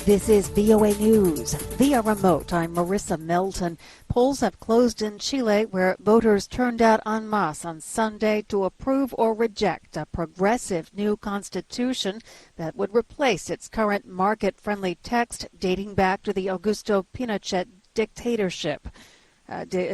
This is VOA News. Via remote, I'm Marissa Melton. Polls have closed in Chile, where voters turned out en masse on Sunday to approve or reject a progressive new constitution that would replace its current market-friendly text dating back to the Augusto Pinochet dictatorship.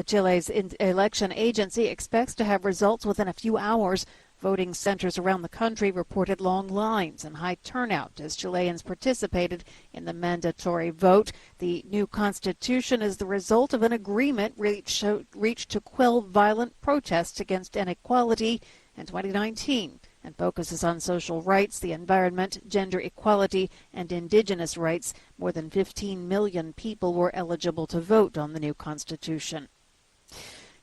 Chile's election agency expects to have results within a few hours. Voting centers around the country reported long lines and high turnout as Chileans participated in the mandatory vote. The new constitution is the result of an agreement reached to quell violent protests against inequality in 2019 and focuses on social rights, the environment, gender equality, and indigenous rights. More than 15 million people were eligible to vote on the new constitution.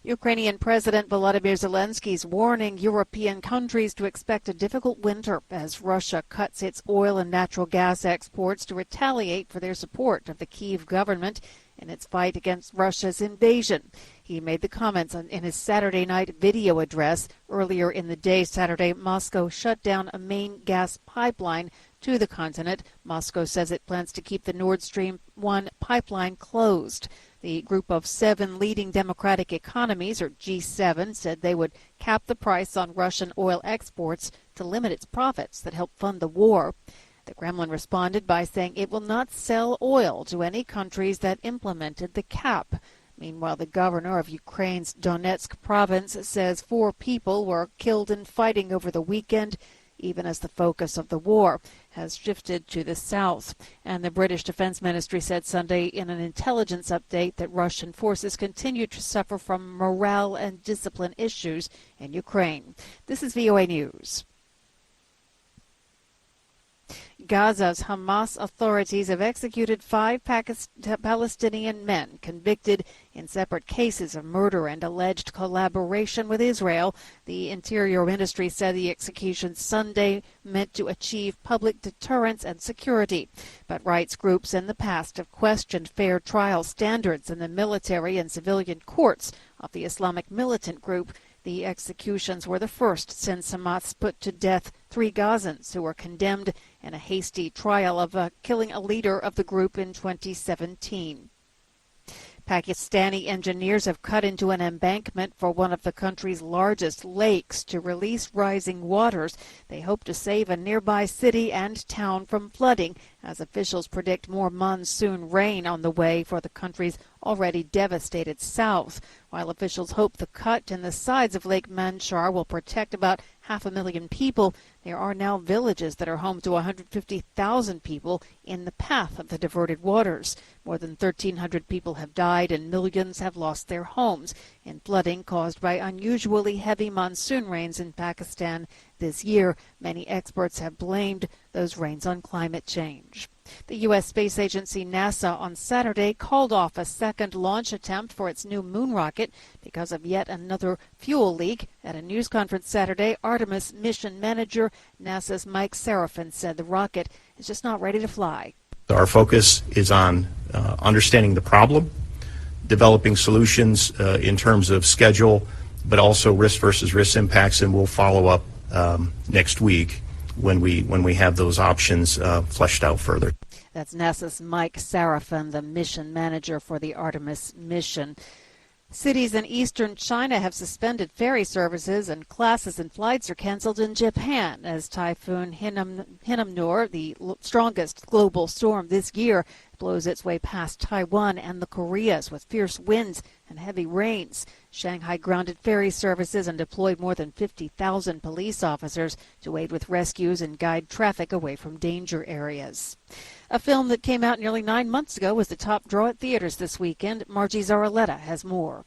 Ukrainian President Volodymyr Zelensky is warning European countries to expect a difficult winter as Russia cuts its oil and natural gas exports to retaliate for their support of the Kyiv government in its fight against Russia's invasion. He made the comments in his Saturday night video address. Earlier in the day, Saturday, Moscow shut down a main gas pipeline to the continent. Moscow says it plans to keep the Nord Stream 1 pipeline closed. The group of 7 leading democratic economies, or G7, said they would cap the price on Russian oil exports to limit its profits that help fund the war. The Kremlin responded by saying it will not sell oil to any countries that implemented the cap. Meanwhile, the governor of Ukraine's Donetsk province says 4 people were killed in fighting over the weekend, even as the focus of the war has shifted to the south. And the British Defense Ministry said Sunday in an intelligence update that Russian forces continue to suffer from morale and discipline issues in Ukraine. This is VOA News. Gaza's Hamas authorities have executed 5 Palestinian men convicted in separate cases of murder and alleged collaboration with Israel. The Interior Ministry said the execution Sunday meant to achieve public deterrence and security. But rights groups in the past have questioned fair trial standards in the military and civilian courts of the Islamic militant group. The executions were the first since Hamas put to death 3 Gazans who were condemned in a hasty trial of killing a leader of the group in 2017. Pakistani engineers have cut into an embankment for one of the country's largest lakes to release rising waters. They hope to save a nearby city and town from flooding, as officials predict more monsoon rain on the way for the country's already devastated south. While officials hope the cut in the sides of Lake Manshar will protect about 500,000 people, there are now villages that are home to 150,000 people in the path of the diverted waters. More than 1,300 people have died and millions have lost their homes in flooding caused by unusually heavy monsoon rains in Pakistan this year. Many experts have blamed those rains on climate change. The U.S. space agency NASA on Saturday called off a second launch attempt for its new moon rocket because of yet another fuel leak. At a news conference Saturday, Artemis mission manager NASA's Mike Sarafin said the rocket is just not ready to fly. Our focus is on understanding the problem, developing solutions in terms of schedule, but also risk versus risk impacts, and we'll follow up next week when we have those options fleshed out further. That's NASA's Mike Sarafin, the mission manager for the Artemis mission. Cities in eastern China have suspended ferry services and classes and flights are canceled in Japan as Typhoon Hinnamnor, the strongest global storm this year, blows its way past Taiwan and the Koreas with fierce winds and heavy rains. Shanghai grounded ferry services and deployed more than 50,000 police officers to aid with rescues and guide traffic away from danger areas. A film that came out nearly 9 months ago was the top draw at theaters this weekend. Margie Zaraletta has more.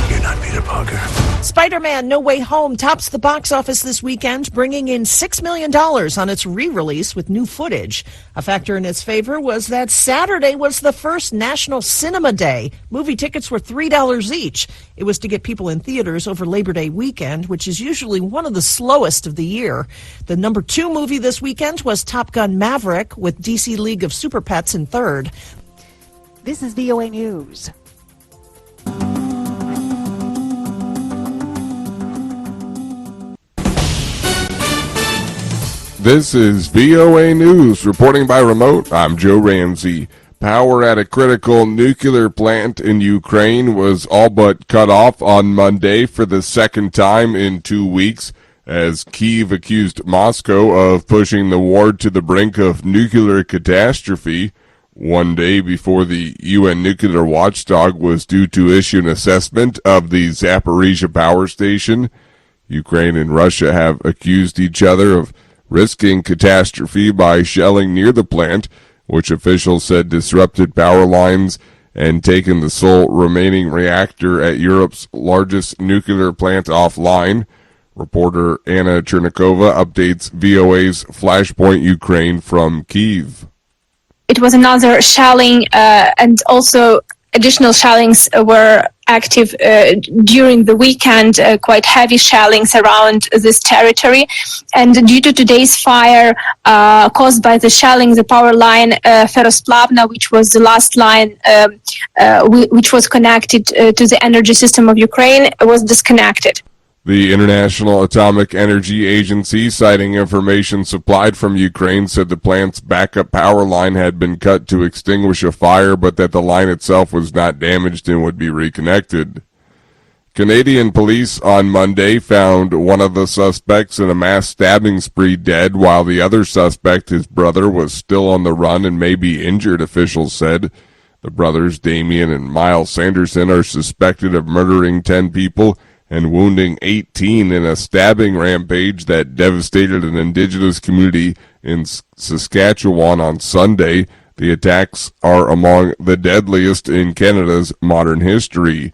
You're not Peter Parker. Spider-Man No Way Home tops the box office this weekend, bringing in $6 million on its re-release with new footage. A factor in its favor was that Saturday was the first National Cinema Day. Movie tickets were $3 each. It was to get people in theaters over Labor Day weekend, which is usually one of the slowest of the year. The number 2 movie this weekend was Top Gun Maverick, with DC League of Super Pets in third. This is VOA News. This is VOA News. Reporting by remote, I'm Joe Ramsey. Power at a critical nuclear plant in Ukraine was all but cut off on Monday for the second time in 2 weeks, as Kyiv accused Moscow of pushing the war to the brink of nuclear catastrophe. 1 day before the UN nuclear watchdog was due to issue an assessment of the Zaporizhzhia power station. Ukraine and Russia have accused each other of risking catastrophe by shelling near the plant, which officials said disrupted power lines and taken the sole remaining reactor at Europe's largest nuclear plant offline. Reporter Anna Chernikova updates VOA's Flashpoint Ukraine from Kyiv. It was another shelling, and also additional shellings were active during the weekend, quite heavy shellings around this territory. And due to today's fire caused by the shelling, the power line Ferosplavna, which was the last line which was connected to the energy system of Ukraine, was disconnected. The International Atomic Energy Agency, citing information supplied from Ukraine, said the plant's backup power line had been cut to extinguish a fire, but that the line itself was not damaged and would be reconnected. Canadian police on Monday found one of the suspects in a mass stabbing spree dead, while the other suspect, his brother, was still on the run and may be injured, officials said. The brothers, Damien and Miles Sanderson, are suspected of murdering 10 people and wounding 18 in a stabbing rampage that devastated an indigenous community in Saskatchewan on Sunday. The attacks are among the deadliest in Canada's modern history.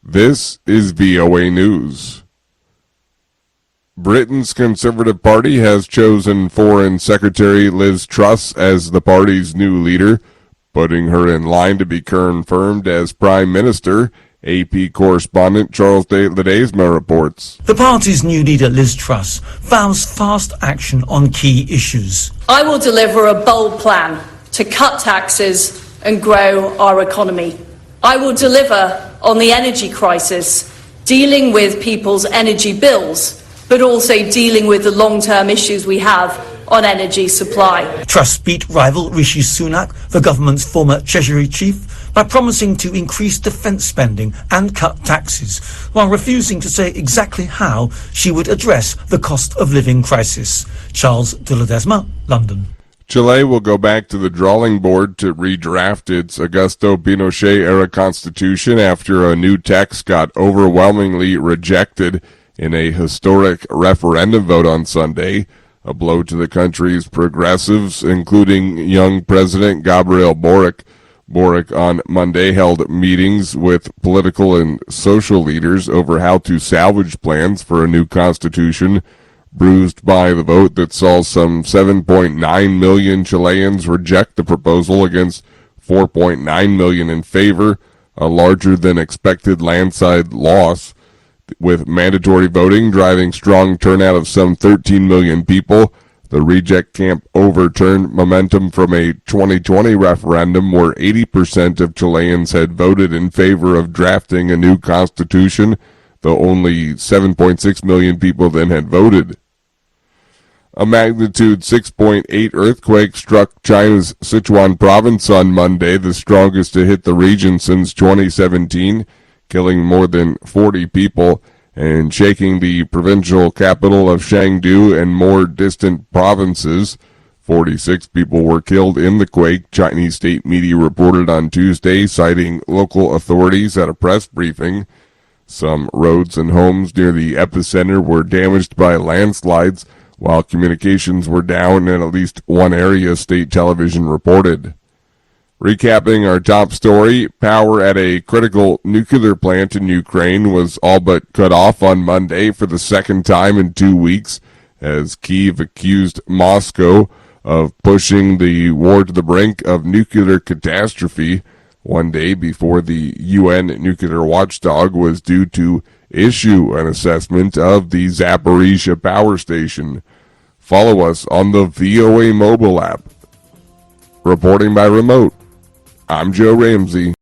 This is VOA News. Britain's Conservative Party has chosen Foreign Secretary Liz Truss as the party's new leader, putting her in line to be confirmed as Prime Minister. AP correspondent Charles Ledesma reports. The party's new leader, Liz Truss, vows fast action on key issues. I will deliver a bold plan to cut taxes and grow our economy. I will deliver on the energy crisis, dealing with people's energy bills, but also dealing with the long-term issues we have on energy supply. Truss beat rival Rishi Sunak, the government's former Treasury chief, by promising to increase defence spending and cut taxes, while refusing to say exactly how she would address the cost of living crisis. Charles de Ledesma, London. Chile will go back to the drawing board to redraft its Augusto Pinochet-era constitution after a new text got overwhelmingly rejected in a historic referendum vote on Sunday, a blow to the country's progressives, including young President Gabriel Boric. Boric on Monday held meetings with political and social leaders over how to salvage plans for a new constitution, bruised by the vote that saw some 7.9 million Chileans reject the proposal against 4.9 million in favor, a larger than expected landslide loss, with mandatory voting driving strong turnout of some 13 million people. The reject camp overturned momentum from a 2020 referendum where 80% of Chileans had voted in favor of drafting a new constitution, though only 7.6 million people then had voted. A magnitude 6.8 earthquake struck China's Sichuan province on Monday, the strongest to hit the region since 2017, killing more than 40 people and shaking the provincial capital of Chengdu and more distant provinces. 46 people were killed in the quake, Chinese state media reported on Tuesday, citing local authorities at a press briefing. Some roads and homes near the epicenter were damaged by landslides, while communications were down in at least one area, state television reported. Recapping our top story, power at a critical nuclear plant in Ukraine was all but cut off on Monday for the second time in 2 weeks, as Kyiv accused Moscow of pushing the war to the brink of nuclear catastrophe, 1 day before the UN nuclear watchdog was due to issue an assessment of the Zaporizhzhia power station. Follow us on the VOA mobile app. Reporting by remote, I'm Joe Ramsey.